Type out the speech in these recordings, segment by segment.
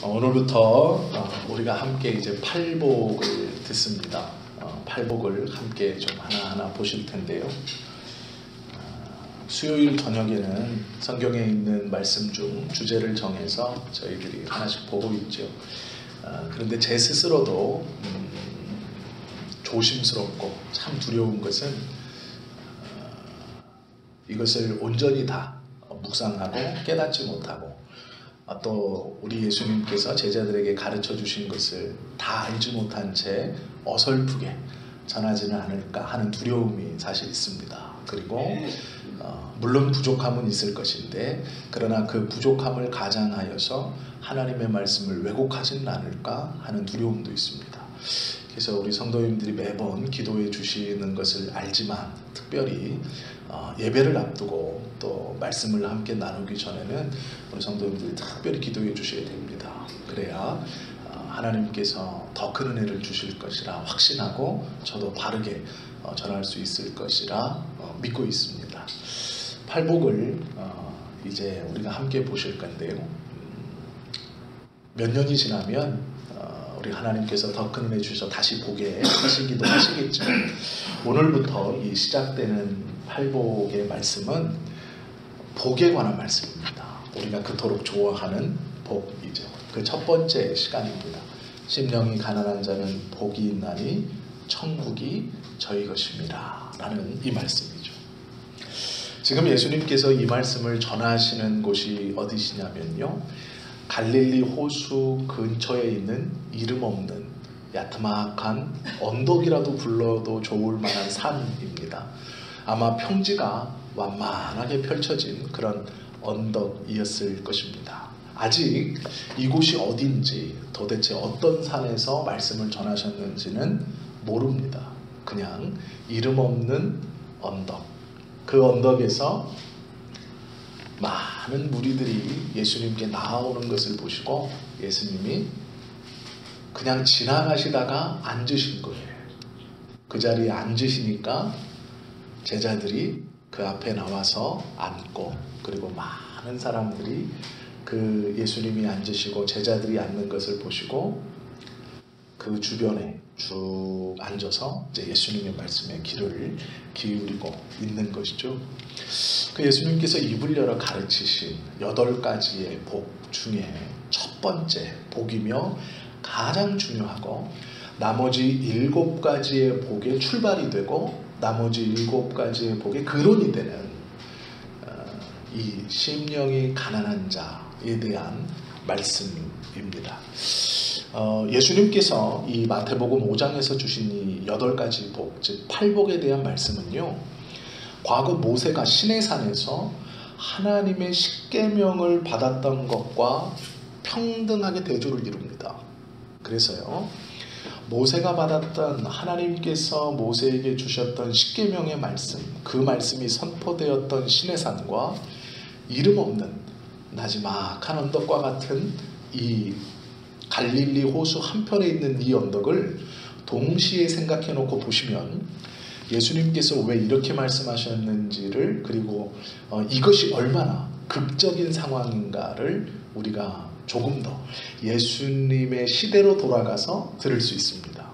오늘부터 우리가 함께 이제 팔복을 듣습니다. 팔복을 함께 좀 하나하나 보실 텐데요. 수요일 저녁에는 성경에 있는 말씀 중 주제를 정해서 저희들이 하나씩 보고 있죠. 그런데 제 스스로도 조심스럽고 참 두려운 것은 이것을 온전히 다 묵상하고 깨닫지 못하고 또 우리 예수님께서 제자들에게 가르쳐 주신 것을 다 알지 못한 채 어설프게 전하지는 않을까 하는 두려움이 사실 있습니다. 그리고 물론 부족함은 있을 것인데 그러나 그 부족함을 가장하여서 하나님의 말씀을 왜곡하지는 않을까 하는 두려움도 있습니다. 그래서 우리 성도님들이 매번 기도해 주시는 것을 알지만 특별히 예배를 앞두고 또 말씀을 함께 나누기 전에는 우리 성도님들이 특별히 기도해 주셔야 됩니다. 그래야 하나님께서 더 큰 은혜를 주실 것이라 확신하고 저도 바르게 전할 수 있을 것이라 믿고 있습니다. 팔복을 이제 우리가 함께 보실 건데요. 몇 년이 지나면 우리 하나님께서 더 큰 은혜 주셔서 다시 보게 하시기도 하시겠죠. 오늘부터 이 시작되는 팔복의 말씀은 복에 관한 말씀입니다. 우리가 그토록 좋아하는 복이죠. 그 첫 번째 시간입니다. 심령이 가난한 자는 복이 있나니 천국이 저희 것입니다 라는 이 말씀이죠. 지금 예수님께서 이 말씀을 전하시는 곳이 어디시냐면요, 갈릴리 호수 근처에 있는 이름 없는 야트막한 언덕이라도 불러도 좋을 만한 산입니다. 아마 평지가 완만하게 펼쳐진 그런 언덕이었을 것입니다. 아직 이곳이 어딘지 도대체 어떤 산에서 말씀을 전하셨는지는 모릅니다. 그냥 이름 없는 언덕, 그 언덕에서 많은 무리들이 예수님께 나아오는 것을 보시고 예수님이 그냥 지나가시다가 앉으신 거예요. 그 자리에 앉으시니까 제자들이 그 앞에 나와서 앉고, 그리고 많은 사람들이 그 예수님이 앉으시고 제자들이 앉는 것을 보시고 그 주변에 쭉 앉아서 이제 예수님의 말씀에 귀를 기울이고 있는 것이죠. 그 예수님께서 입을 열어 가르치신 8가지의 복 중에 첫 번째 복이며 가장 중요하고 나머지 7가지의 복의 출발이 되고 나머지 7가지의 복의 근원이 되는 이 심령이 가난한 자에 대한 말씀입니다. 예수님께서 이 마태복음 5장에서 주신 이 8가지 복, 즉 팔복에 대한 말씀은요, 과거 모세가 시내산에서 하나님의 십계명을 받았던 것과 평등하게 대조를 이룹니다. 그래서요, 모세가 받았던 하나님께서 모세에게 주셨던 십계명의 말씀, 그 말씀이 선포되었던 시내산과 이름 없는 나지막한 언덕과 같은 이 갈릴리 호수 한편에 있는 이 언덕을 동시에 생각해 놓고 보시면 예수님께서 왜 이렇게 말씀하셨는지를, 그리고 이것이 얼마나 극적인 상황인가를 우리가 조금 더 예수님의 시대로 돌아가서 들을 수 있습니다.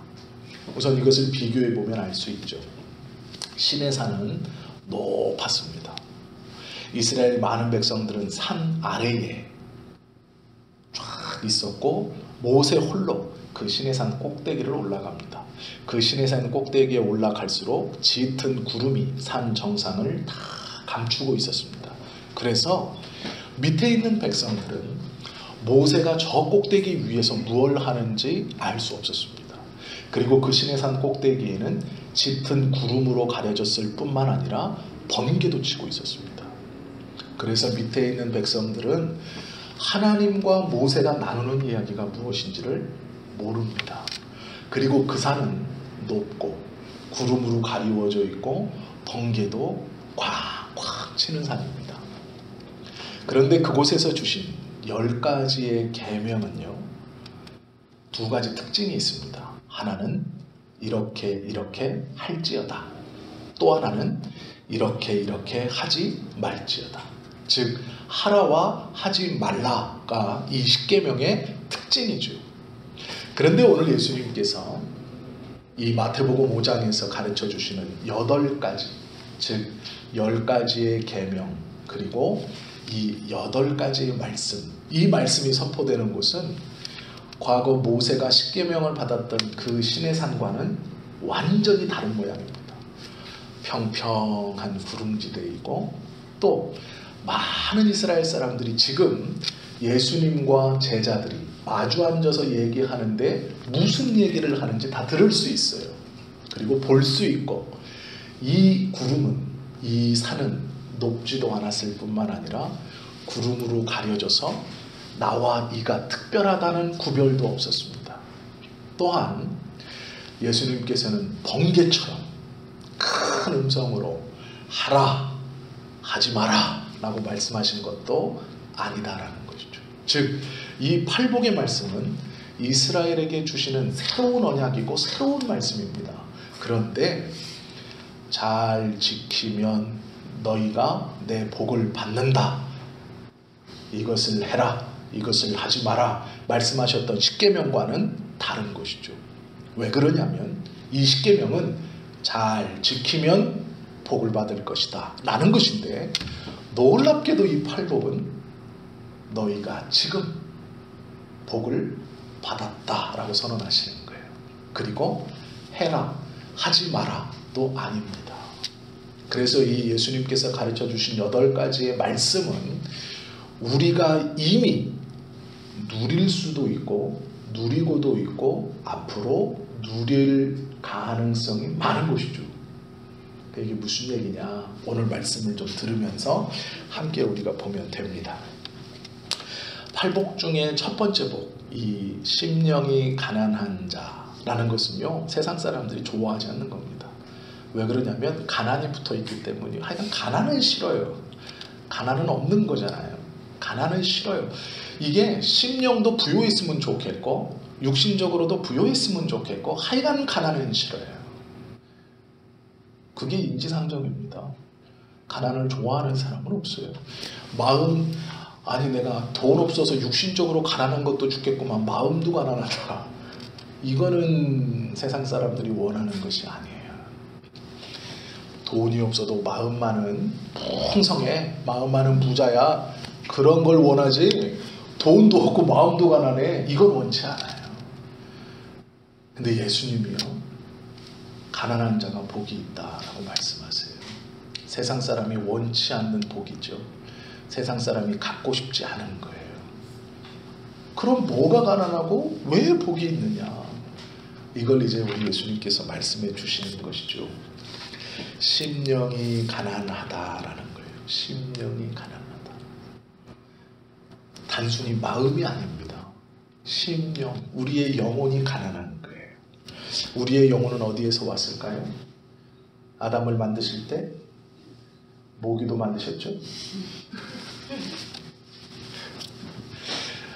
우선 이것을 비교해 보면 알 수 있죠. 시내산은 높았습니다. 이스라엘 많은 백성들은 산 아래에 쫙 있었고 모세 홀로 그 시내산 꼭대기를 올라갑니다. 그 시내산 꼭대기에 올라갈수록 짙은 구름이 산 정상을 다 감추고 있었습니다. 그래서 밑에 있는 백성들은 모세가 저 꼭대기 위에서 무엇을 하는지 알 수 없었습니다. 그리고 그 시내산 꼭대기에는 짙은 구름으로 가려졌을 뿐만 아니라 번개도 치고 있었습니다. 그래서 밑에 있는 백성들은 하나님과 모세가 나누는 이야기가 무엇인지를 모릅니다. 그리고 그 산은 높고 구름으로 가리워져 있고 번개도 꽉꽉 치는 산입니다. 그런데 그곳에서 주신 10가지의 계명은요, 2가지 특징이 있습니다. 하나는 이렇게 할지어다. 또 하나는 이렇게 하지 말지어다. 즉 하라와 하지 말라가 이 십계명의 특징이죠. 그런데 오늘 예수님께서 이 마태복음 5장에서 가르쳐 주시는 8가지, 즉 10가지의 계명, 그리고 이 8가지의 말씀, 이 말씀이 선포되는 곳은 과거 모세가 십계명을 받았던 그 시내산과는 완전히 다른 모양입니다. 평평한 구릉지대이고, 또 많은 이스라엘 사람들이 지금 예수님과 제자들이 마주 앉아서 얘기하는데 무슨 얘기를 하는지 다 들을 수 있어요. 그리고 볼 수 있고, 이 구름은, 이 산은 높지도 않았을 뿐만 아니라 구름으로 가려져서 나와 이가 특별하다는 구별도 없었습니다. 또한 예수님께서는 번개처럼 큰 음성으로 하라, 하지 마라 라고 말씀하신 것도 아니다라는 것이죠. 즉, 이 팔복의 말씀은 이스라엘에게 주시는 새로운 언약이고 새로운 말씀입니다. 그런데 잘 지키면 너희가 내 복을 받는다, 이것을 해라, 이것을 하지 마라 말씀하셨던 십계명과는 다른 것이죠. 왜 그러냐면 이 십계명은 잘 지키면 복을 받을 것이다 라는 것인데, 놀랍게도 이 팔복은 너희가 지금 복을 받았다라고 선언하시는 거예요. 그리고 해라, 하지 마라도 아닙니다. 그래서 이 예수님께서 가르쳐 주신 8가지의 말씀은 우리가 이미 누릴 수도 있고 누리고도 있고 앞으로 누릴 가능성이 많은 것이죠. 이게 무슨 얘기냐, 오늘 말씀을 좀 들으면서 함께 우리가 보면 됩니다. 팔복 중에 첫 번째 복, 이 심령이 가난한 자라는 것은요, 세상 사람들이 좋아하지 않는 겁니다. 왜 그러냐면 가난이 붙어 있기 때문이에요. 하여간 가난은 싫어요. 가난은 없는 거잖아요. 가난은 싫어요. 이게 심령도 부유했으면 좋겠고 육신적으로도 부유했으면 좋겠고, 하여간 가난은 싫어요. 그게 인지상정입니다. 가난을 좋아하는 사람은 없어요. 마음, 아니 내가 돈 없어서 육신적으로 가난한 것도 죽겠구만, 마음도 가난하다, 이거는 세상 사람들이 원하는 것이 아니에요. 돈이 없어도 마음 많은 풍성해, 마음 많은 부자야, 그런 걸 원하지 돈도 없고 마음도 가난해, 이건 원치 않아요. 근데 예수님이요, 가난한 자가 복이 있다라고 말씀하세요. 세상 사람이 원치 않는 복이죠. 세상 사람이 갖고 싶지 않은 거예요. 그럼 뭐가 가난하고 왜 복이 있느냐, 이걸 이제 우리 예수님께서 말씀해 주시는 것이죠. 심령이 가난하다라는 거예요. 심령이 가난하다. 단순히 마음이 아닙니다. 심령, 우리의 영혼이 가난한 거예요. 우리의 영혼은 어디에서 왔을까요? 아담을 만드실 때 모기도 만드셨죠?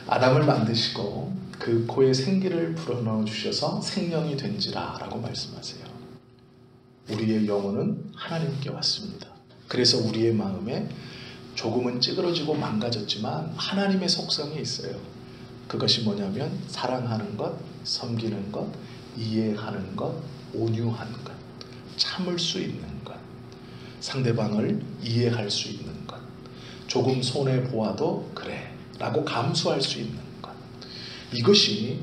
아담을 만드시고 그 코에 생기를 불어넣어 주셔서 생명이 된지라 라고 말씀하세요. 우리의 영혼은 하나님께 왔습니다. 그래서 우리의 마음에 조금은 찌그러지고 망가졌지만 하나님의 속성이 있어요. 그것이 뭐냐면 사랑하는 것, 섬기는 것, 이해하는 것, 온유한 것, 참을 수 있는 것, 상대방을 이해할 수 있는 것, 조금 손해보아도 그래 라고 감수할 수 있는 것, 이것이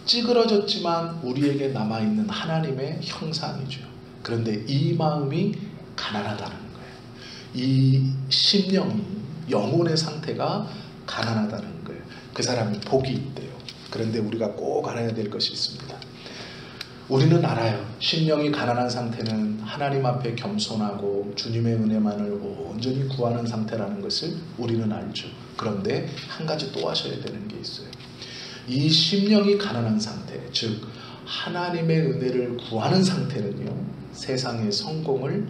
찌그러졌지만 우리에게 남아있는 하나님의 형상이죠. 그런데 이 마음이 가난하다는 거예요. 이 심령이, 영혼의 상태가 가난하다는 거예요. 그 사람이 복이 있대요. 그런데 우리가 꼭 알아야 될 것이 있습니다. 우리는 알아요. 심령이 가난한 상태는 하나님 앞에 겸손하고 주님의 은혜만을 온전히 구하는 상태라는 것을 우리는 알죠. 그런데 한 가지 또 하셔야 되는 게 있어요. 이 심령이 가난한 상태, 즉 하나님의 은혜를 구하는 상태는요, 세상의 성공을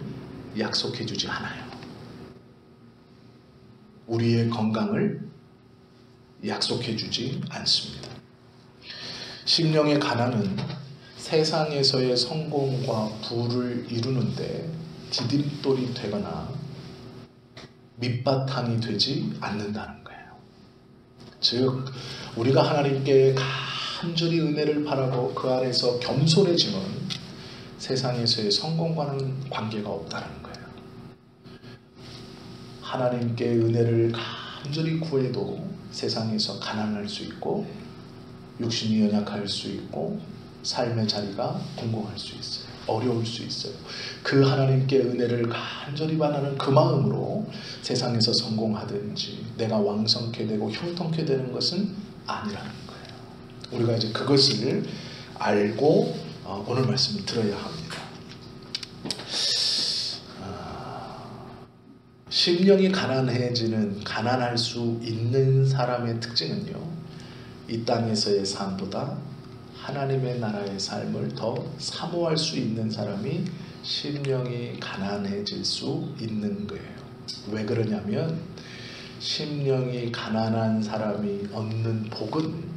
약속해 주지 않아요. 우리의 건강을 약속해 주지 않습니다. 심령의 가난은 세상에서의 성공과 부를 이루는데 디딤돌이 되거나 밑바탕이 되지 않는다는 거예요. 즉 우리가 하나님께 간절히 은혜를 바라고 그 안에서 겸손해지면 세상에서의 성공과는 관계가 없다는 거예요. 하나님께 은혜를 간절히 구해도 세상에서 가난할 수 있고 육신이 연약할 수 있고 삶의 자리가 공공할 수 있어요. 어려울 수 있어요. 그 하나님께 은혜를 간절히 바라는 그 마음으로 세상에서 성공하든지 내가 왕성케 되고 형통케 되는 것은 아니라는 거예요. 우리가 이제 그것을 알고 오늘 말씀을 들어야 합니다. 심령이 가난할 수 있는 사람의 특징은요, 이 땅에서의 삶보다 하나님의 나라의 삶을 더 사모할 수 있는 사람이 심령이 가난해질 수 있는 거예요. 왜 그러냐면 심령이 가난한 사람이 얻는 복은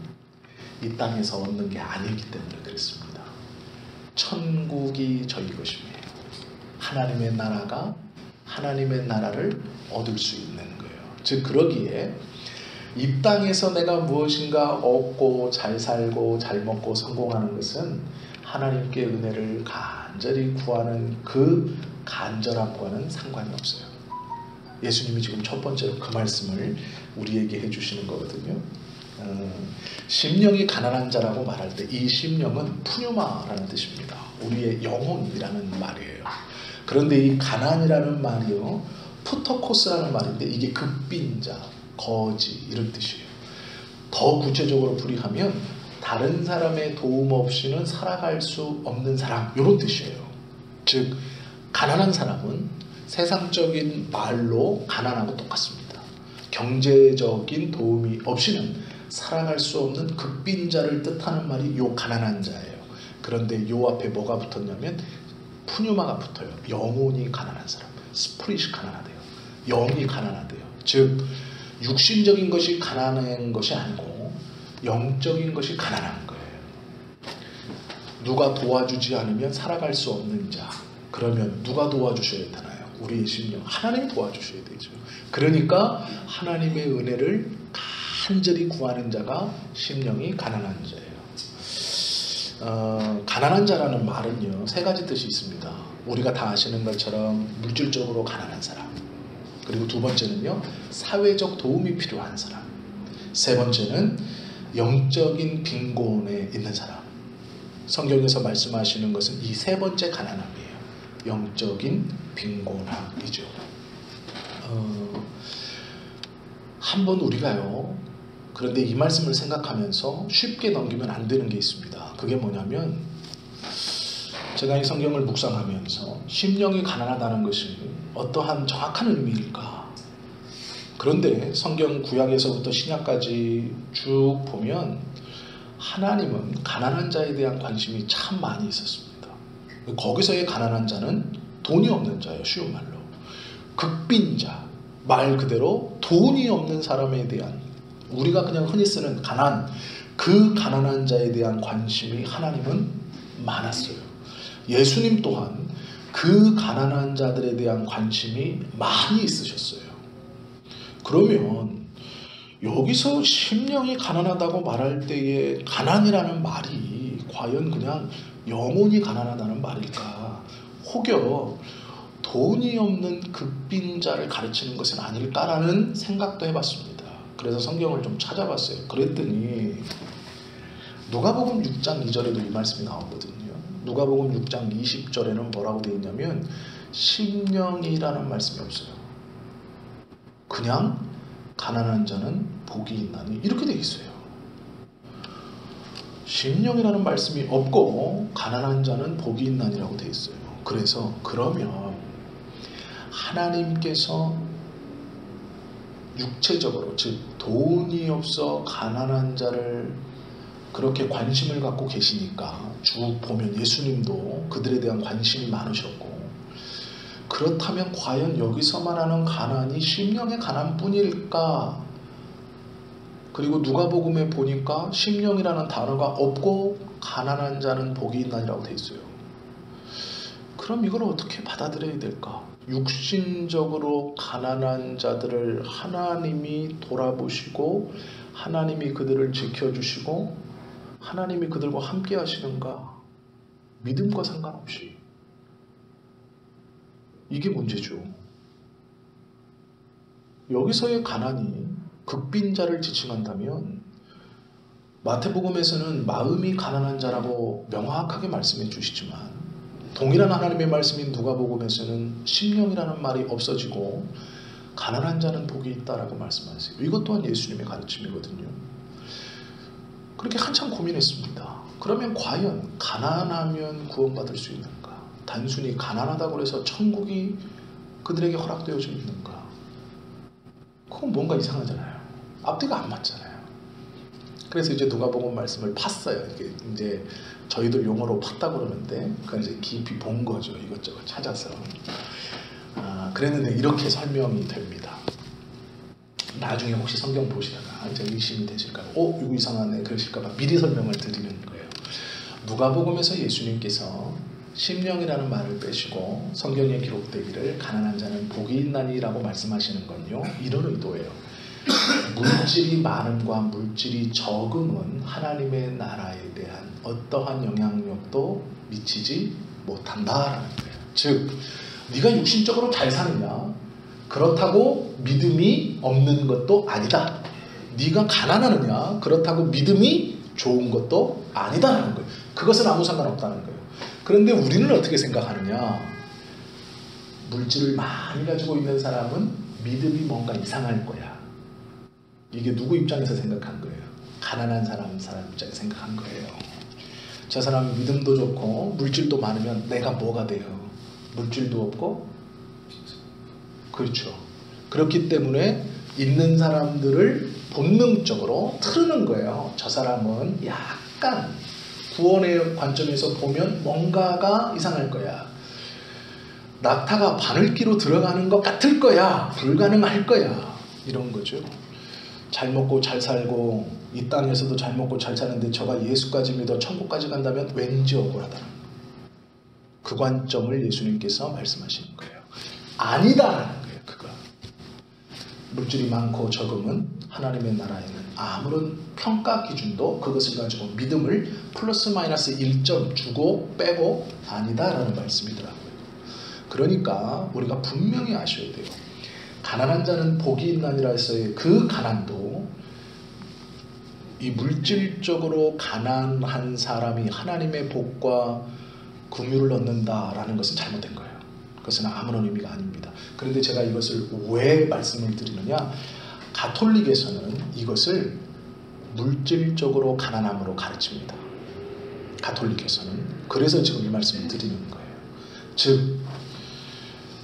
이 땅에서 얻는 게 아니기 때문에 그렇습니다. 천국이 저희 것입니다. 하나님의 나라를 얻을 수 있는 거예요. 즉 그러기에 이 땅에서 내가 무엇인가 얻고 잘 살고 잘 먹고 성공하는 것은 하나님께 은혜를 간절히 구하는 그 간절함과는 상관이 없어요. 예수님이 지금 첫 번째로 그 말씀을 우리에게 해주시는 거거든요. 심령이 가난한 자라고 말할 때 이 심령은 푸뉴마라는 뜻입니다. 우리의 영혼이라는 말이에요. 그런데 이 가난이라는 말이요, 푸터코스라는 말인데 이게 극빈자, 거지 이런 뜻이에요. 더 구체적으로 풀이하면 다른 사람의 도움 없이는 살아갈 수 없는 사람, 이런 뜻이에요. 즉 가난한 사람은 세상적인 말로 가난하고 똑같습니다. 경제적인 도움이 없이는 살아갈 수 없는 극빈자를 뜻하는 말이 요 가난한 자예요. 그런데 요 앞에 뭐가 붙었냐면 푸뉴마가 붙어요. 영혼이 가난한 사람, 스프릿이 가난하대요. 영이 가난하대요. 즉 육신적인 것이 가난한 것이 아니고 영적인 것이 가난한 거예요. 누가 도와주지 않으면 살아갈 수 없는 자, 그러면 누가 도와주셔야 되나요? 우리의 심령, 하나님이 도와주셔야 되죠. 그러니까 하나님의 은혜를 간절히 구하는 자가 심령이 가난한 자예요. 가난한 자라는 말은요, 세 가지 뜻이 있습니다. 우리가 다 아시는 것처럼 물질적으로 가난한 사람, 그리고 두 번째는요, 사회적 도움이 필요한 사람, 세 번째는 영적인 빈곤에 있는 사람. 성경에서 말씀하시는 것은 이 세 번째 가난함이에요. 영적인 빈곤함이죠. 한번 우리가요, 그런데 이 말씀을 생각하면서 쉽게 넘기면 안 되는 게 있습니다. 그게 뭐냐면, 제가 이 성경을 묵상하면서 심령이 가난하다는 것이 어떠한 정확한 의미일까? 그런데 성경 구약에서부터 신약까지 쭉 보면 하나님은 가난한 자에 대한 관심이 참 많이 있었습니다. 거기서의 가난한 자는 돈이 없는 자예요. 쉬운 말로 극빈자, 말 그대로 돈이 없는 사람에 대한, 우리가 그냥 흔히 쓰는 가난, 그 가난한 자에 대한 관심이 하나님은 많았어요. 예수님 또한 그 가난한 자들에 대한 관심이 많이 있으셨어요. 그러면 여기서 심령이 가난하다고 말할 때의 가난이라는 말이 과연 그냥 영혼이 가난하다는 말일까? 혹여 돈이 없는 극빈자를 가르치는 것은 아닐까라는 생각도 해봤습니다. 그래서 성경을 좀 찾아봤어요. 그랬더니 누가복음 6장 2절에도 이 말씀이 나오거든요. 누가복음 6장 20절에는 뭐라고 되어 있냐면 심령이라는 말씀이 없어요. 그냥 가난한 자는 복이 있나니 이렇게 되어 있어요. 심령이라는 말씀이 없고 가난한 자는 복이 있나니라고 되어 있어요. 그래서 그러면 하나님께서 육체적으로, 즉 돈이 없어 가난한 자를 그렇게 관심을 갖고 계시니까 쭉 보면 예수님도 그들에 대한 관심이 많으셨고, 그렇다면 과연 여기서 말하는 가난이 심령의 가난뿐일까? 그리고 누가복음에 보니까 심령이라는 단어가 없고 가난한 자는 복이 있나니라고 되어 있어요. 그럼 이걸 어떻게 받아들여야 될까? 육신적으로 가난한 자들을 하나님이 돌아보시고 하나님이 그들을 지켜주시고 하나님이 그들과 함께 하시는가? 믿음과 상관없이. 이게 문제죠. 여기서의 가난이 극빈자를 지칭한다면 마태복음에서는 마음이 가난한 자라고 명확하게 말씀해 주시지만 동일한 하나님의 말씀인 누가복음에서는 심령이라는 말이 없어지고 가난한 자는 복이 있다라고 말씀하세요. 이것 또한 예수님의 가르침이거든요. 그렇게 한참 고민했습니다. 그러면 과연 가난하면 구원받을 수 있는가? 단순히 가난하다고 해서 천국이 그들에게 허락되어져 있는가? 그건 뭔가 이상하잖아요. 앞뒤가 안 맞잖아요. 그래서 이제 누가복음 말씀을 팠어요. 이게 이제 저희들 용어로 팠다고 그러는데 그건 이제 깊이 본 거죠. 이것저것 찾아서. 그랬는데 이렇게 설명이 됩니다. 나중에 혹시 성경 보시다가 이제 의심이 되실까봐 이거 이상하네 그러실까봐 미리 설명을 드리는 거예요. 누가복음에서 예수님께서 심령이라는 말을 빼시고 성경에 기록되기를 가난한 자는 복이 있나니라고 말씀하시는 건요. 이런 의도예요. 물질이 많음과 물질이 적음은 하나님의 나라에 대한 어떠한 영향력도 미치지 못한다라는 거예요. 즉 네가 육신적으로 잘 사느냐 그렇다고 믿음이 없는 것도 아니다. 네가 가난하느냐 그렇다고 믿음이 좋은 것도 아니다라는 거예요. 그것은 아무 상관없다는 거예요. 그런데 우리는 어떻게 생각하느냐? 물질을 많이 가지고 있는 사람은 믿음이 뭔가 이상할 거야. 이게 누구 입장에서 생각한 거예요? 가난한 사람 입장에서 생각한 거예요. 저 사람은 믿음도 좋고 물질도 많으면 내가 뭐가 돼요? 물질도 없고 그렇죠. 그렇기 때문에 있는 사람들을 본능적으로 틀는 거예요. 저 사람은 약간 구원의 관점에서 보면 뭔가가 이상할 거야. 낙타가 바늘기로 들어가는 것 같을 거야. 불가능할 거야. 이런 거죠. 잘 먹고 잘 살고 이 땅에서도 잘 먹고 잘 사는데 저가 예수까지 믿어 천국까지 간다면 왠지 억울하다는 그 관점을 예수님께서 말씀하시는 거예요. 아니다라는 거예요. 그거. 물질이 많고 적음은 하나님의 나라에는 아무런 평가 기준도 그것을 가지고 믿음을 플러스 마이너스 1점 주고 빼고 아니다라는 말씀이더라고요. 그러니까 우리가 분명히 아셔야 돼요. 가난한 자는 복이 있나니라 해서의 그 가난도 이 물질적으로 가난한 사람이 하나님의 복과 긍휼을 얻는다라는 것은 잘못된 거예요. 그것은 아무런 의미가 아닙니다. 그런데 제가 이것을 왜 말씀을 드리느냐? 가톨릭에서는 이것을 물질적으로 가난함으로 가르칩니다. 가톨릭에서는. 그래서 지금 이 말씀을 드리는 거예요. 즉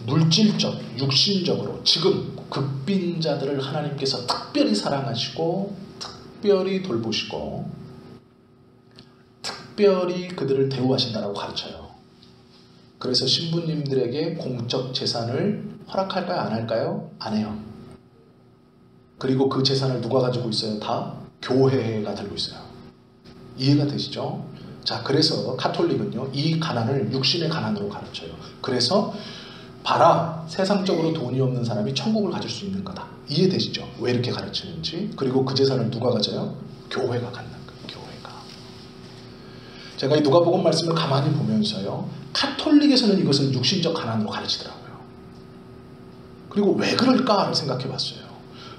물질적, 육신적으로 지금 극빈자들을 하나님께서 특별히 사랑하시고 특별히 돌보시고 특별히 그들을 대우하신다라고 가르쳐요. 그래서 신부님들에게 공적 재산을 허락할까요? 안 할까요? 안 해요. 그리고 그 재산을 누가 가지고 있어요? 다 교회가 들고 있어요. 이해가 되시죠? 자, 그래서 가톨릭은요, 이 가난을 육신의 가난으로 가르쳐요. 그래서 봐라, 세상적으로 돈이 없는 사람이 천국을 가질 수 있는 거다. 이해되시죠? 왜 이렇게 가르치는지. 그리고 그 재산을 누가 가져요? 교회가 갖는 거예요. 교회가. 제가 이 누가복음 말씀을 가만히 보면서요, 가톨릭에서는 이것을 육신적 가난으로 가르치더라고요. 그리고 왜 그럴까를 생각해 봤어요.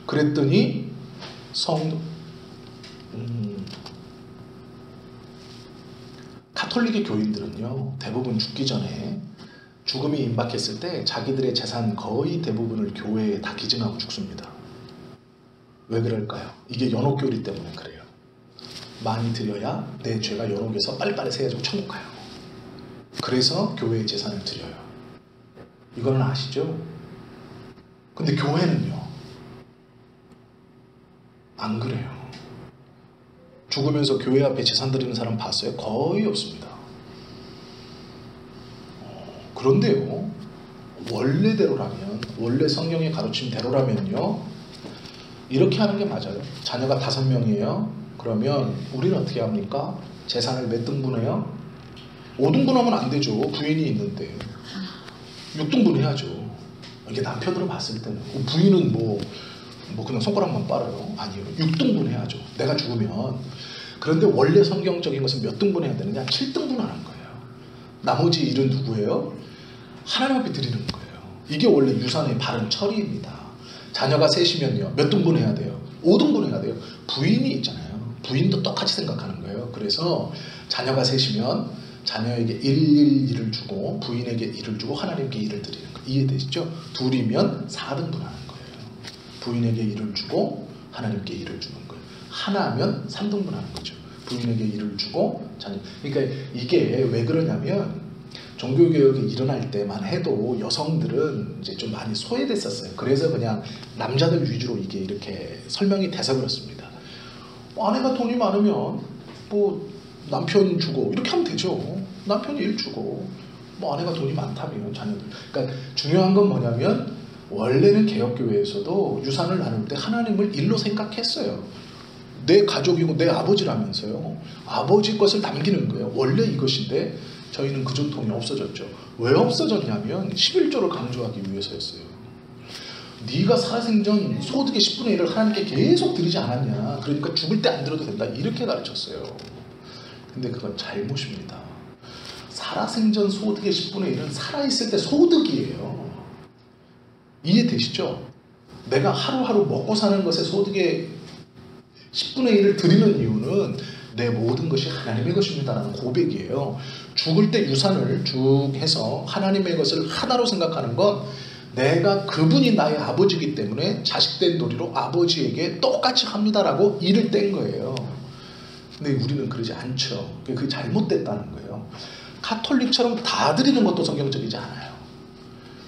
그랬더니 가톨릭의 교인들은요, 대부분 죽기 전에 죽음이 임박했을 때 자기들의 재산 거의 대부분을 교회에 다 기증하고 죽습니다. 왜 그럴까요? 이게 연옥교리 때문에 그래요. 많이 드려야 내 죄가 연옥에서 빨리빨리 세가지고 천국 가요. 그래서 교회에 재산을 드려요. 이거는 아시죠? 근데 교회는요, 안 그래요. 죽으면서 교회 앞에 재산 드리는 사람 봤어요? 거의 없습니다. 그런데요, 원래대로라면, 원래 성경의 가르침대로라면요, 이렇게 하는 게 맞아요. 자녀가 5명이에요. 그러면 우리는 어떻게 합니까? 재산을 몇 등분해요? 5등분하면 안 되죠. 부인이 있는데 6등분 해야죠. 이게 남편으로 봤을 때는 부인은 뭐 뭐 그냥 손가락만 빨아요? 아니요. 6등분 해야죠. 내가 죽으면. 그런데 원래 성경적인 것은 몇 등분 해야 되느냐? 7등분 하는 거예요. 나머지 일은 누구예요? 하나님 앞에 드리는 거예요. 이게 원래 유산의 바른 처리입니다. 자녀가 셋이면요. 몇 등분 해야 돼요? 5등분 해야 돼요. 부인이 있잖아요. 부인도 똑같이 생각하는 거예요. 그래서 자녀가 셋이면 자녀에게 1을 주고 부인에게 1을 주고 하나님께 1을 드리는 거예요. 이해되시죠? 둘이면 4등분 하는 거예요. 부인에게 1을 주고 하나님께 1을 주는 거예요. 하나면 3등분 하는 거죠. 부인에게 1을 주고 자녀. 그러니까 이게 왜 그러냐면 종교개혁이 일어날 때만 해도 여성들은 이제 좀 많이 소외됐었어요. 그래서 그냥 남자들 위주로 이게 이렇게 설명이 돼서 그렇습니다. 아내가 돈이 많으면 뭐 남편 주고 이렇게 하면 되죠. 남편이 일 주고 뭐 아내가 돈이 많다면 자녀들. 그러니까 중요한 건 뭐냐면 원래는 개혁교회에서도 유산을 나눌 때 하나님을 일로 생각했어요. 내 가족이고 내 아버지라면서요. 아버지 것을 남기는 거예요. 원래 이것인데 저희는 그 전통이 없어졌죠. 왜 없어졌냐면 11조를 강조하기 위해서였어요. 네가 살아생전 소득의 10분의 1을 하나님께 계속 드리지 않았냐. 그러니까 죽을 때 안 드려도 된다. 이렇게 가르쳤어요. 근데 그건 잘못입니다. 살아생전 소득의 10분의 1은 살아있을 때 소득이에요. 이해되시죠? 내가 하루하루 먹고 사는 것에 소득의 10분의 1을 드리는 이유는 내 모든 것이 하나님의 것입니다라는 고백이에요. 죽을 때 유산을 쭉 해서 하나님의 것을 하나로 생각하는 건 내가 그분이 나의 아버지이기 때문에 자식된 도리로 아버지에게 똑같이 합니다라고 일을 뗀 거예요. 근데 우리는 그러지 않죠. 그게 잘못됐다는 거예요. 카톨릭처럼 다 드리는 것도 성경적이지 않아요.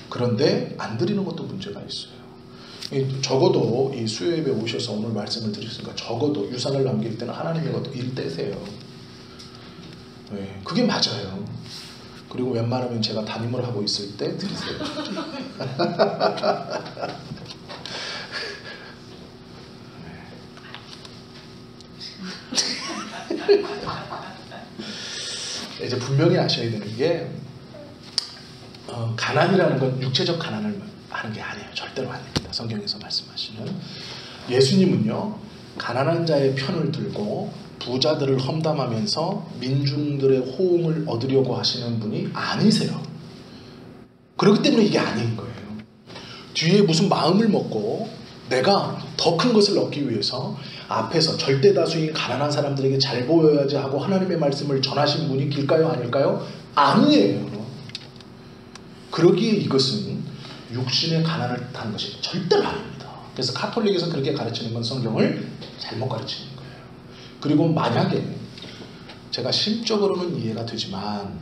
그런데 안 드리는 것도 문제가 있어요. 적어도 이 수요예배 오셔서 오늘 말씀을 드렸으니까 적어도 유산을 남길 때는 하나님의 것도 일 떼세요. 네, 그게 맞아요. 그리고 웬만하면 제가 담임을 하고 있을 때 드리세요. 이제 분명히 아셔야 되는 게 가난이라는 건 육체적 가난을 하는 게 아니에요. 절대로 아닙니다. 성경에서 말씀하시는 예수님은요 가난한 자의 편을 들고 부자들을 험담하면서 민중들의 호응을 얻으려고 하시는 분이 아니세요. 그렇기 때문에 이게 아닌 거예요. 뒤에 무슨 마음을 먹고 내가 더 큰 것을 얻기 위해서 앞에서 절대 다수인 가난한 사람들에게 잘 보여야지 하고 하나님의 말씀을 전하신 분이 길까요? 아닐까요? 아니에요. 그러기에 이것은 육신의 가난을 뜻하는 것이 절대로 아닙니다. 그래서 카톨릭에서 그렇게 가르치는 건 성경을 잘못 가르치는 거예요. 그리고 만약에 제가 심적으로는 이해가 되지만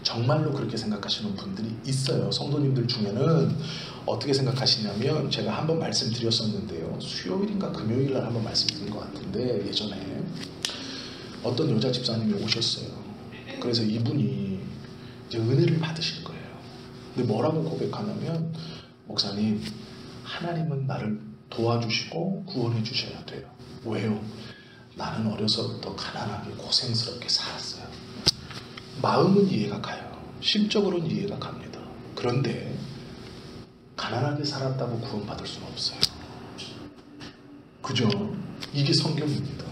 정말로 그렇게 생각하시는 분들이 있어요. 성도님들 중에는 어떻게 생각하시냐면 제가 한번 말씀드렸었는데요. 수요일인가 금요일날 한번 말씀드린 것 같은데 예전에 어떤 여자 집사님이 오셨어요. 그래서 이분이 이제 은혜를 받으신 거예요. 근데 뭐라고 고백하냐면 목사님 하나님은 나를 도와주시고 구원해 주셔야 돼요. 왜요? 나는 어려서부터 가난하게 고생스럽게 살았어요. 마음은 이해가 가요. 심적으로는 이해가 갑니다. 그런데 가난하게 살았다고 구원받을 수는 없어요. 그죠? 이게 성경입니다.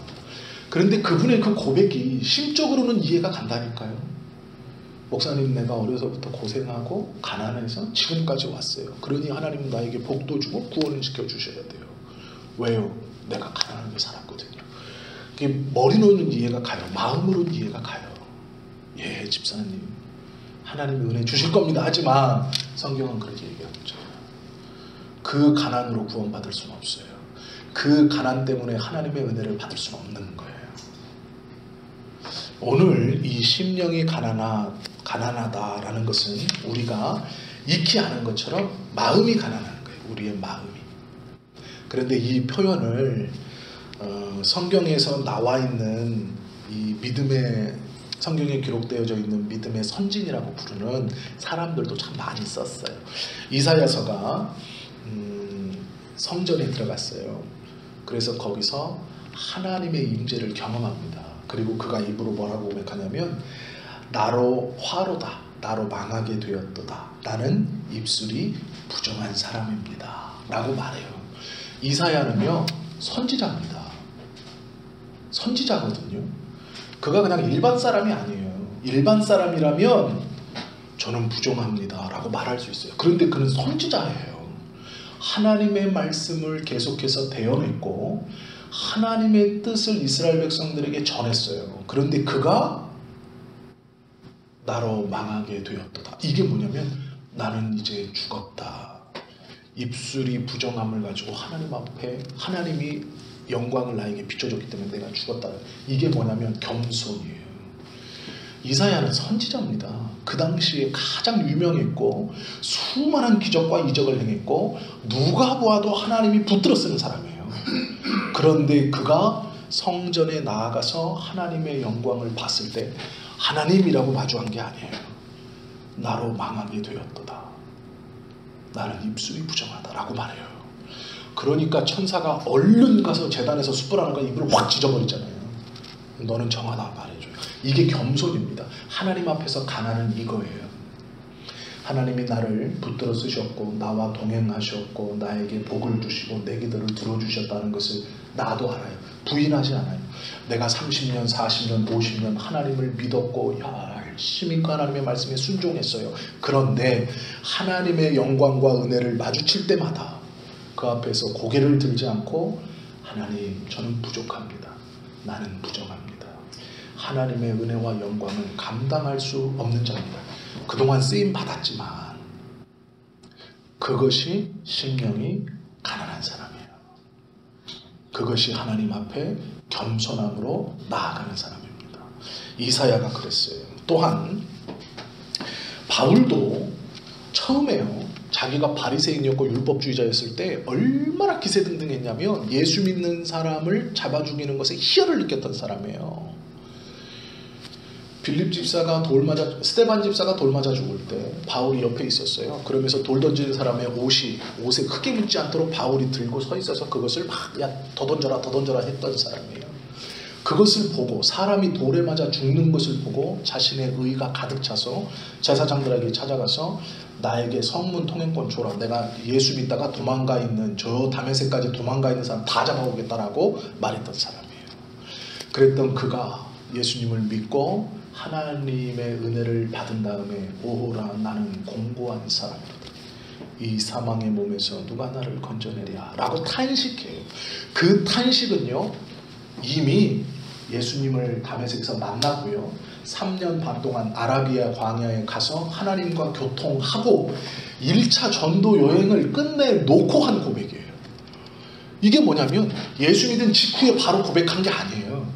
그런데 그분의 그 고백이 심적으로는 이해가 간다니까요. 목사님 내가 어려서부터 고생하고 가난해서 지금까지 왔어요. 그러니 하나님은 나에게 복도 주고 구원을 시켜주셔야 돼요. 왜요? 내가 가난하게 살았거든요. 그게 머리로는 이해가 가요. 마음으로는 이해가 가요. 예, 집사님 하나님이 은혜 주실 겁니다. 하지만 성경은 그렇게 얘기하고 있잖아요. 그 가난으로 구원받을 수는 없어요. 그 가난 때문에 하나님의 은혜를 받을 수는 없는 거예요. 오늘 이 심령이 가난하다라는 것은 우리가 익히 아는 것처럼 마음이 가난한 거예요. 우리의 마음이. 그런데 이 표현을 성경에서 나와 있는 이 믿음의 성경에 기록되어져 있는 믿음의 선진이라고 부르는 사람들도 참 많이 썼어요. 이사야서가 성전에 들어갔어요. 그래서 거기서 하나님의 임재를 경험합니다. 그리고 그가 입으로 뭐라고 고백하냐면 나로 화로다, 나로 망하게 되었도다. 나는 입술이 부정한 사람입니다. 라고 말해요. 이사야는요 선지자입니다. 선지자거든요. 그가 그냥 일반 사람이 아니에요. 일반 사람이라면 저는 부정합니다 라고 말할 수 있어요. 그런데 그는 선지자예요. 하나님의 말씀을 계속해서 대언했고 하나님의 뜻을 이스라엘 백성들에게 전했어요. 그런데 그가 나로 망하게 되었도다. 이게 뭐냐면 나는 이제 죽었다. 입술이 부정함을 가지고 하나님 앞에 하나님이 영광을 나에게 비춰줬기 때문에 내가 죽었다. 이게 뭐냐면 겸손이에요. 이사야는 선지자입니다. 그 당시에 가장 유명했고 수많은 기적과 이적을 행했고 누가 보아도 하나님이 붙들어 쓰는 사람이에요. 그런데 그가 성전에 나아가서 하나님의 영광을 봤을 때 하나님이라고 마주한 게 아니에요. 나로 망하게 되었도다. 나는 입술이 부정하다라고 말해요. 그러니까 천사가 얼른 가서 제단에서 숯불하는 입을 확 찢어버리잖아요. 너는 정하다 말해줘요. 이게 겸손입니다. 하나님 앞에서 가난은 이거예요. 하나님이 나를 붙들어 쓰셨고 나와 동행하셨고 나에게 복을 주시고 내 기도를 들어주셨다는 것을 나도 알아요. 부인하지 않아요. 내가 30년, 40년, 50년 하나님을 믿었고 열심히 그 하나님의 말씀에 순종했어요. 그런데 하나님의 영광과 은혜를 마주칠 때마다 그 앞에서 고개를 들지 않고 하나님 저는 부족합니다. 나는 부정합니다. 하나님의 은혜와 영광을 감당할 수 없는 자입니다. 그동안 쓰임 받았지만 그것이 심령이 가난한 사람이에요. 그것이 하나님 앞에 겸손함으로 나아가는 사람입니다. 이사야가 그랬어요. 또한 바울도 처음에요. 자기가 바리새인이었고 율법주의자였을 때 얼마나 기세등등했냐면 예수 믿는 사람을 잡아 죽이는 것에 희열을 느꼈던 사람이에요. 빌립 집사가 스데반 집사가 돌 맞아 죽을 때 바울이 옆에 있었어요. 그러면서 돌 던지는 사람의 옷에 흙이 묻지 않도록 바울이 들고 서 있어서 그것을 막 더 던져라 했던 사람이에요. 그것을 보고 사람이 돌에 맞아 죽는 것을 보고 자신의 의가 가득 차서 제사장들에게 찾아가서 나에게 성문 통행권 줘라. 내가 예수 믿다가 도망가 있는 저 다메섹까지 도망가 있는 사람 다 잡아오겠다라고 말했던 사람이에요. 그랬던 그가 예수님을 믿고 하나님의 은혜를 받은 다음에 오호라 나는 공고한 사람이다. 이 사망의 몸에서 누가 나를 건져내랴 라고 탄식해요. 그 탄식은요 이미 예수님을 다메섹에서 만났고요 3년 반 동안 아라비아 광야에 가서 하나님과 교통하고 1차 전도 여행을 끝내놓고 한 고백이에요. 이게 뭐냐면 예수 믿은 직후에 바로 고백한 게 아니에요.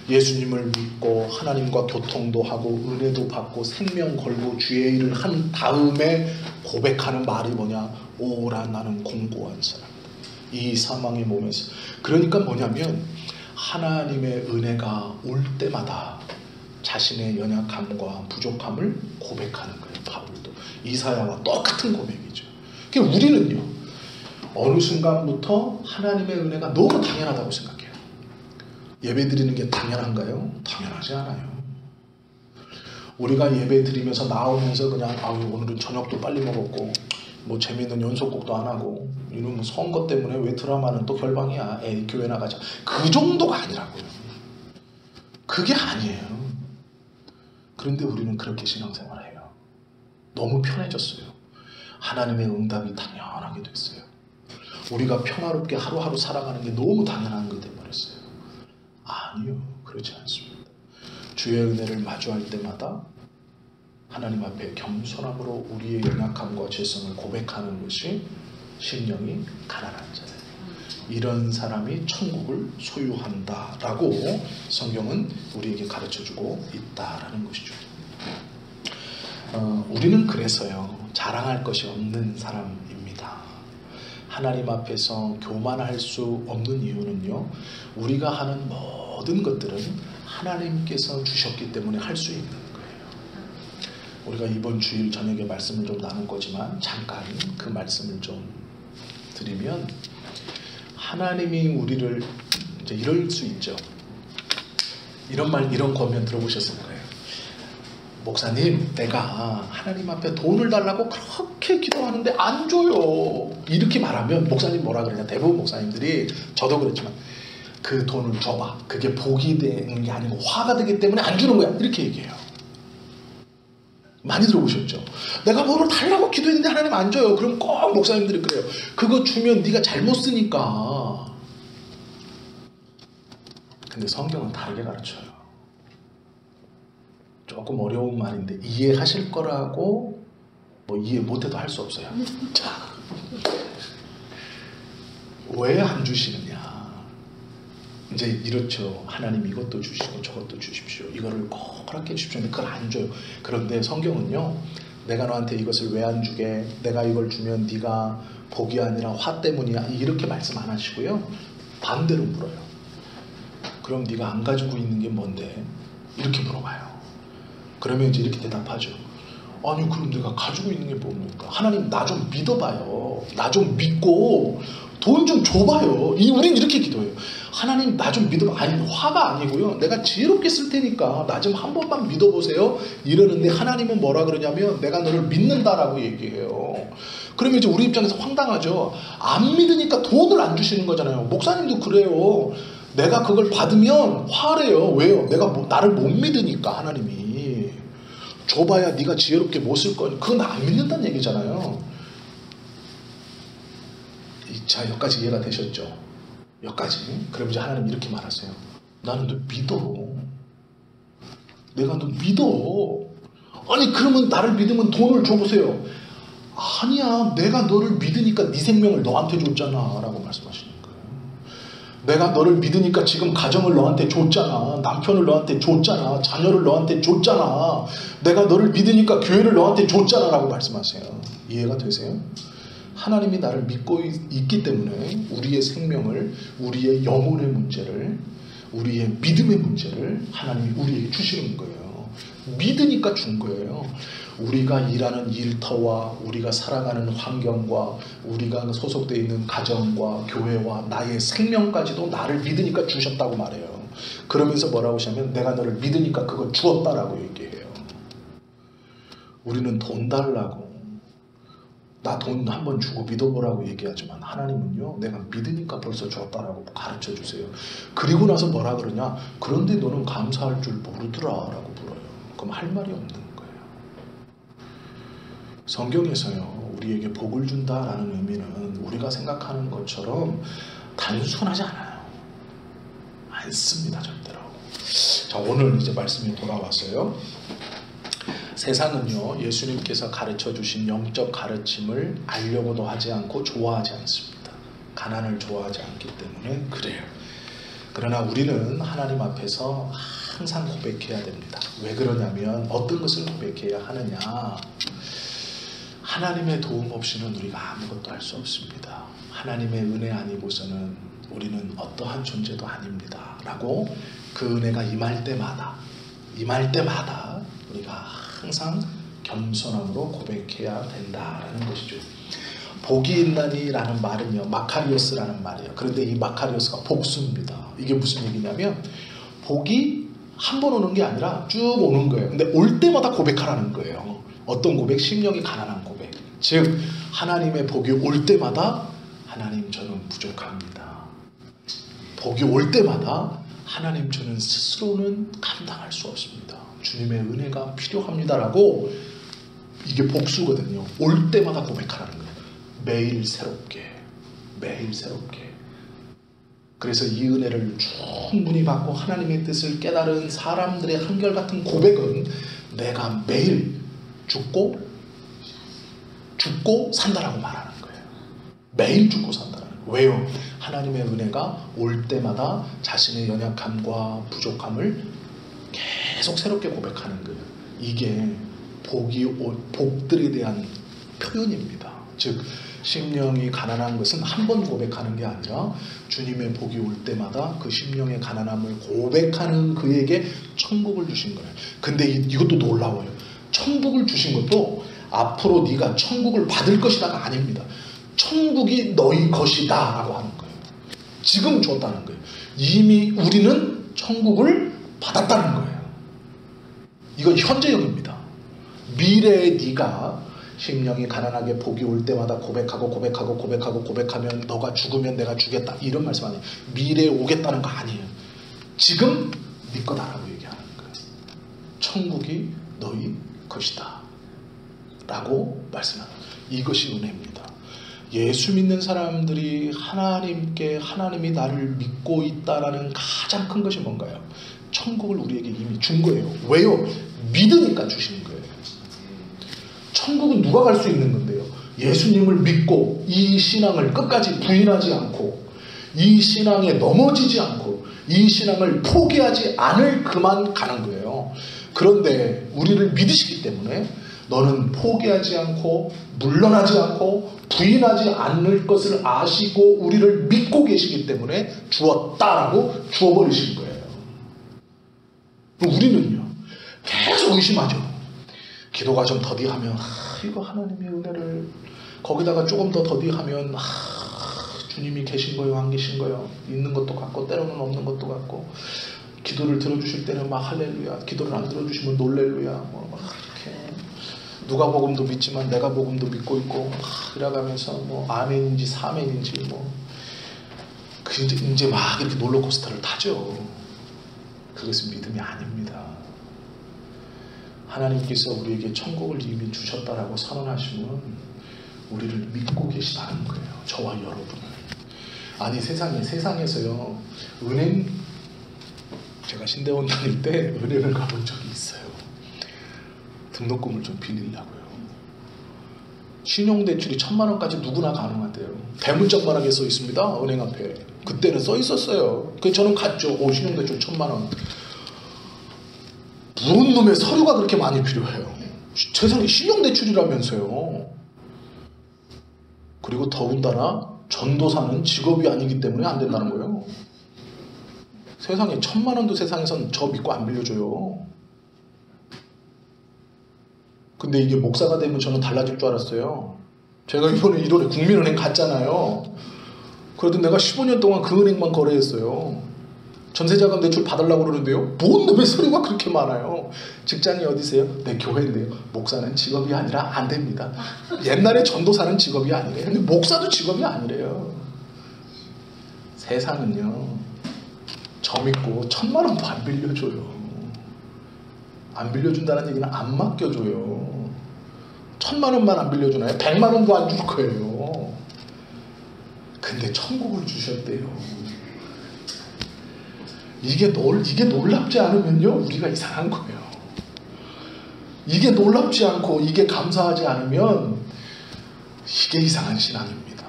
예수님을 믿고 하나님과 교통도 하고 은혜도 받고 생명 걸고 주의 일을 한 다음에 고백하는 말이 뭐냐? 오라 나는 공고한 사람이다. 이 사망의 몸에서. 그러니까 뭐냐면 하나님의 은혜가 올 때마다 자신의 연약함과 부족함을 고백하는 거예요. 바울도 이사야와 똑같은 고백이죠. 그러니까 우리는요 어느 순간부터 하나님의 은혜가 너무 당연하다고 생각해요. 예배 드리는 게 당연한가요? 당연하지 않아요. 우리가 예배 드리면서 나오면서 그냥 오늘은 저녁도 빨리 먹었고 뭐 재미있는 연속곡도 안 하고 이놈 뭐 선거 때문에 왜 드라마는 또 결방이야. 에이 교회 나가자. 그 정도가 아니라고요. 그게 아니에요. 그런데 우리는 그렇게 신앙생활을 해요. 너무 편해졌어요. 하나님의 응답이 당연하게 됐어요. 우리가 평화롭게 하루하루 살아가는 게 너무 당연한 것 돼버렸어요. 아니요. 그렇지 않습니다. 주의 은혜를 마주할 때마다 하나님 앞에 겸손함으로 우리의 연약함과 죄성을 고백하는 것이 심령이 가난한 자예요. 이런 사람이 천국을 소유한다라고 성경은 우리에게 가르쳐주고 있다라는 것이죠. 우리는 그래서요 자랑할 것이 없는 사람입니다. 하나님 앞에서 교만할 수 없는 이유는요 우리가 하는 모든 것들은 하나님께서 주셨기 때문에 할 수 있는 거예요. 우리가 이번 주일 저녁에 말씀을 좀 나눈 거지만 잠깐 그 말씀을 좀 드리면 하나님이 우리를 이제 이럴 수 있죠. 이런 말, 이런 권면 들어보셨을 거예요. 목사님, 내가 하나님 앞에 돈을 달라고 그렇게 기도하는데 안 줘요. 이렇게 말하면 목사님 뭐라 그러냐. 대부분 목사님들이, 저도 그렇지만, 그 돈을 줘봐. 그게 복이 되는 게 아니고 화가 되기 때문에 안 주는 거야. 이렇게 얘기해요. 많이 들어보셨죠? 내가 뭐를 달라고 기도했는데 하나님 안 줘요. 그럼 꼭 목사님들이 그래요. 그거 주면 네가 잘못 쓰니까. 근데 성경은 다르게 가르쳐요. 조금 어려운 말인데 이해하실 거라고 뭐 이해 못해도 할 수 없어요. 자, 왜 안 주시느냐? 이제 이렇죠. 하나님 이것도 주시고 저것도 주십시오. 이거를 꼭 허락해 주십시오. 근데 그걸 안 줘요. 그런데 성경은요. 내가 너한테 이것을 왜 안 주게? 내가 이걸 주면 네가 복이 아니라 화 때문이야. 이렇게 말씀 안 하시고요. 반대로 물어요. 그럼 네가 안 가지고 있는 게 뭔데? 이렇게 물어봐요. 그러면 이제 이렇게 대답하죠. 아니 그럼 내가 가지고 있는 게 뭡니까? 하나님 나 좀 믿어봐요. 나 좀 믿고 돈 좀 줘봐요. 우린 이렇게 기도해요. 하나님 나 좀 믿어봐. 아니 화가 아니고요. 내가 지혜롭게 쓸 테니까 나 좀 한 번만 믿어보세요. 이러는데 하나님은 뭐라 그러냐면 내가 너를 믿는다라고 얘기해요. 그러면 이제 우리 입장에서 황당하죠. 안 믿으니까 돈을 안 주시는 거잖아요. 목사님도 그래요. 내가 그걸 받으면 화래요. 왜요? 내가 나를 못 믿으니까 하나님이. 줘봐야 네가 지혜롭게 못 쓸 거니. 그건 안 믿는다는 얘기잖아요. 자, 여기까지 이해가 되셨죠? 여기까지. 그럼 이제 하나님 이렇게 말하세요. 나는 너 믿어. 내가 너 믿어. 아니 그러면 나를 믿으면 돈을 줘보세요. 아니야, 내가 너를 믿으니까 네 생명을 너한테 줬잖아 라고 말씀하시는 거예요. 내가 너를 믿으니까 지금 가정을 너한테 줬잖아. 남편을 너한테 줬잖아. 자녀를 너한테 줬잖아. 내가 너를 믿으니까 교회를 너한테 줬잖아 라고 말씀하세요. 이해가 되세요? 하나님이 나를 믿고 있기 때문에 우리의 생명을, 우리의 영혼의 문제를, 우리의 믿음의 문제를 하나님이 우리에게 주시는 거예요. 믿으니까 준 거예요. 우리가 일하는 일터와 우리가 살아가는 환경과 우리가 소속되어 있는 가정과 교회와 나의 생명까지도 나를 믿으니까 주셨다고 말해요. 그러면서 뭐라고 하시냐면 내가 너를 믿으니까 그걸 주었다라고 얘기해요. 우리는 돈 달라고 나 돈 한번 주고 믿어보라고 얘기하지만 하나님은요 내가 믿으니까 벌써 줬다라고 가르쳐 주세요. 그리고 나서 뭐라 그러냐? 그런데 너는 감사할 줄 모르더라 라고 물어요. 그럼 할 말이 없는 거예요. 성경에서요 우리에게 복을 준다라는 의미는 우리가 생각하는 것처럼 단순하지 않아요. 않습니다 절대로. 자, 오늘 이제 말씀이 돌아왔어요. 세상은요 예수님께서 가르쳐 주신 영적 가르침을 알려고도 하지 않고 좋아하지 않습니다. 가난을 좋아하지 않기 때문에 그래요. 그러나 우리는 하나님 앞에서 항상 고백해야 됩니다. 왜 그러냐면 어떤 것을 고백해야 하느냐? 하나님의 도움 없이는 우리가 아무것도 할 수 없습니다. 하나님의 은혜 아니고서는 우리는 어떠한 존재도 아닙니다 라고 그 은혜가 임할 때마다 우리가 항상 겸손함으로 고백해야 된다라는 것이죠. 복이 있나니라는 말은요 마카리오스라는 말이에요. 그런데 이 마카리오스가 복수입니다. 이게 무슨 얘기냐면 복이 한 번 오는 게 아니라 쭉 오는 거예요. 근데 올 때마다 고백하라는 거예요. 어떤 고백? 심령이 가난한 고백. 즉 하나님의 복이 올 때마다 하나님 저는 부족합니다. 복이 올 때마다 하나님 저는 스스로는 감당할 수 없습니다. 주님의 은혜가 필요합니다라고 이게 복수거든요. 올 때마다 고백하라는 거예요. 매일 새롭게. 그래서 이 은혜를 충분히 받고 하나님의 뜻을 깨달은 사람들의 한결같은 고백은 내가 매일 죽고 산다라고 말하는 거예요. 매일 죽고 산다라는 거예요. 왜요? 하나님의 은혜가 올 때마다 자신의 연약함과 부족함을 계속 새롭게 고백하는 거예요. 이게 복들에 대한 표현입니다. 즉 심령이 가난한 것은 한 번 고백하는 게 아니라 주님의 복이 올 때마다 그 심령의 가난함을 고백하는 그에게 천국을 주신 거예요. 근데 이것도 놀라워요. 천국을 주신 것도 앞으로 네가 천국을 받을 것이다가 아닙니다. 천국이 너희 것이다 라고 하는 거예요. 지금 줬다는 거예요. 이미 우리는 천국을 받았다는 거예요. 이건 현재형입니다. 미래의 네가 심령이 가난하게 복이 올 때마다 고백하면 너가 죽으면 내가 주겠다 이런 말씀 아니에요. 미래에 오겠다는 거 아니에요. 지금 네 거다라고 얘기하는 거예요. 천국이 너희 것이다 라고 말씀합니다. 이것이 은혜입니다. 예수 믿는 사람들이 하나님이 나를 믿고 있다라는 가장 큰 것이 뭔가요? 천국을 우리에게 이미 준 거예요. 왜요? 믿으니까 주시는 거예요. 천국은 누가 갈 수 있는 건데요? 예수님을 믿고 이 신앙을 끝까지 부인하지 않고 이 신앙에 넘어지지 않고 이 신앙을 포기하지 않을 그만 가는 거예요. 그런데 우리를 믿으시기 때문에 너는 포기하지 않고 물러나지 않고 부인하지 않을 것을 아시고 우리를 믿고 계시기 때문에 주었다라고 주어버리신 거예요. 우리는요 계속 의심하죠. 기도가 좀 더디하면 이거 하나님의 은혜를 거기다가 조금 더 더디하면 주님이 계신 거요 안 계신 거요 있는 것도 같고 때로는 없는 것도 같고 기도를 들어주실 때는 막 할렐루야 기도를 안 들어주시면 놀렐루야 막 이렇게 누가복음도 믿지만 내가복음도 믿고 있고 막 이래가면서 뭐 아멘인지 사멘인지 뭐 이제 막 이렇게 롤러코스터를 타죠. 그것은 믿음이 아닙니다. 하나님께서 우리에게 천국을 이미 주셨다라고 선언하시면 우리를 믿고 계시다는 거예요. 저와 여러분을. 아니 세상에서요 은행 제가 신대원 다닐 때 은행을 가본 적이 있어요. 등록금을 좀 빌리려고요. 신용대출이 1000만 원까지 누구나 가능하대요. 대문짝만하게 써 있습니다. 은행 앞에. 그때는 써 있었어요. 그래서 저는 갔죠. 신용대출 1000만 원. 무슨 놈의 서류가 그렇게 많이 필요해요. 세상에 신용대출이라면서요. 그리고 더군다나 전도사는 직업이 아니기 때문에 안 된다는 거예요. 세상에 1000만 원도 세상에선 저 믿고 안 빌려줘요. 근데 이게 목사가 되면 저는 달라질 줄 알았어요. 제가 이번에 1월에 국민은행 갔잖아요. 그래도 내가 15년 동안 그 은행만 거래했어요. 전세자금 대출 받으려고 그러는데요. 뭔 놈의 서류가 그렇게 많아요. 직장이 어디세요? 네, 교회인데요. 목사는 직업이 아니라 안 됩니다. 옛날에 전도사는 직업이 아니래요. 근데 목사도 직업이 아니래요. 세상은요. 저 믿고 1000만 원도 안 빌려줘요. 안 빌려준다는 얘기는 안 맡겨줘요. 1000만 원만 안 빌려주나요? 100만 원도 안 줄 거예요. 근데 천국을 주셨대요. 이게 놀랍지 않으면요 우리가 이상한 거예요. 이게 놀랍지 않고 이게 감사하지 않으면 이게 이상한 신앙입니다.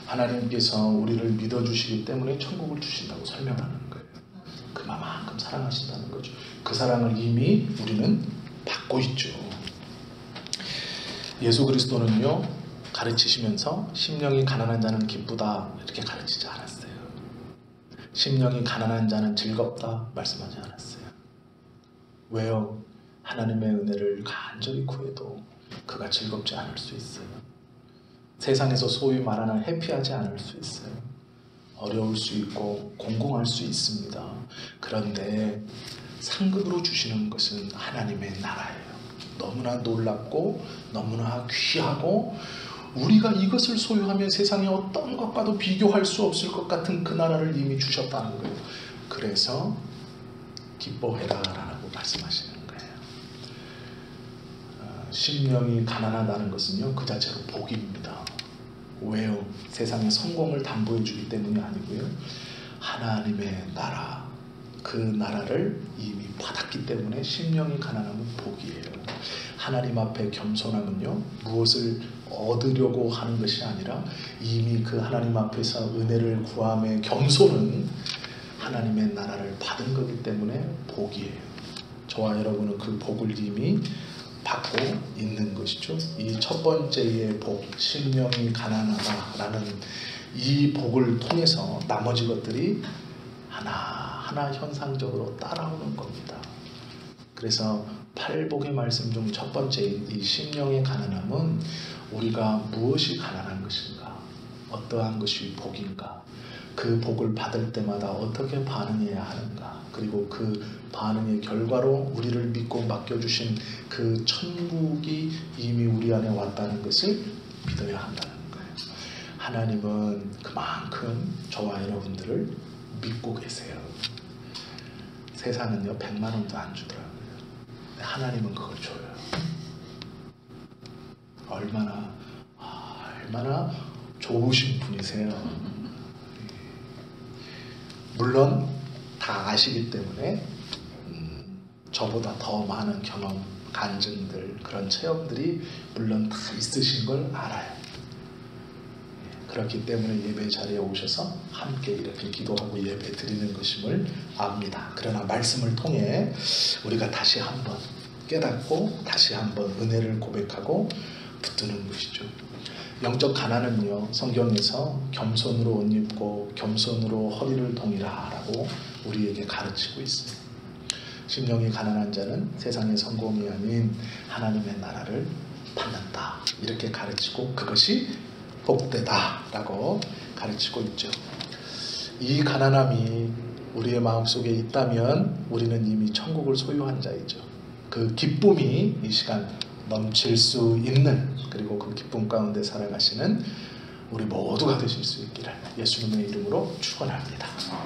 하나님께서 우리를 믿어주시기 때문에 천국을 주신다고 설명하는 거예요. 그만큼 사랑하신다는 거죠. 그 사랑을 이미 우리는 받고 있죠. 예수 그리스도는요 가르치시면서 심령이 가난한 자는 기쁘다 이렇게 가르치지 않았어요. 심령이 가난한 자는 즐겁다 말씀하지 않았어요. 왜요? 하나님의 은혜를 간절히 구해도 그가 즐겁지 않을 수 있어요. 세상에서 소위 말하는 해피하지 않을 수 있어요. 어려울 수 있고 공공할 수 있습니다. 그런데 상급으로 주시는 것은 하나님의 나라예요. 너무나 놀랍고 너무나 귀하고 우리가 이것을 소유하면 세상의 어떤 것과도 비교할 수 없을 것 같은 그 나라를 이미 주셨다는 거예요. 그래서 기뻐해라 라고 말씀하시는 거예요. 심령이 가난하다는 것은요 그 자체로 복입니다. 왜요? 세상의 성공을 담보해 주기 때문이 아니고요. 하나님의 나라 그 나라를 이미 받았기 때문에 심령이 가난함은 복이에요. 하나님 앞에 겸손함은요 무엇을 얻으려고 하는 것이 아니라 이미 그 하나님 앞에서 은혜를 구함의 겸손은 하나님의 나라를 받은 거기 때문에 복이에요. 저와 여러분은 그 복을 이미 받고 있는 것이죠. 이 첫 번째의 복, 심령이 가난하다라는 이 복을 통해서 나머지 것들이 하나하나 현상적으로 따라오는 겁니다. 그래서 팔복의 말씀 중 첫 번째인 이 심령의 가난함은 우리가 무엇이 가난한 것인가, 어떠한 것이 복인가, 그 복을 받을 때마다 어떻게 반응해야 하는가, 그리고 그 반응의 결과로 우리를 믿고 맡겨주신 그 천국이 이미 우리 안에 왔다는 것을 믿어야 한다는 거예요. 하나님은 그만큼 저와 여러분들을 믿고 계세요. 세상은요 100만 원도 안 주더라고요. 하나님은 그걸 줘요. 얼마나 좋으신 분이세요. 물론 다 아시기 때문에 저보다 더 많은 경험, 간증들, 그런 체험들이 물론 다 있으신 걸 알아요. 그렇기 때문에 예배 자리에 오셔서 함께 이렇게 기도하고 예배 드리는 것임을 압니다. 그러나 말씀을 통해 우리가 다시 한번 깨닫고 다시 한번 은혜를 고백하고 붙드는 것이죠. 영적 가난은요, 성경에서 겸손으로 옷 입고 겸손으로 허리를 동이라 라고 우리에게 가르치고 있어요. 심령이 가난한 자는 세상의 성공이 아닌 하나님의 나라를 받는다, 이렇게 가르치고 그것이 복되다 라고 가르치고 있죠. 이 가난함이 우리의 마음속에 있다면 우리는 이미 천국을 소유한 자이죠. 그 기쁨이 이 시간 넘칠 수 있는, 그리고 그 기쁨 가운데 살아가시는 우리 모두가 되실 수 있기를 예수님의 이름으로 축원합니다.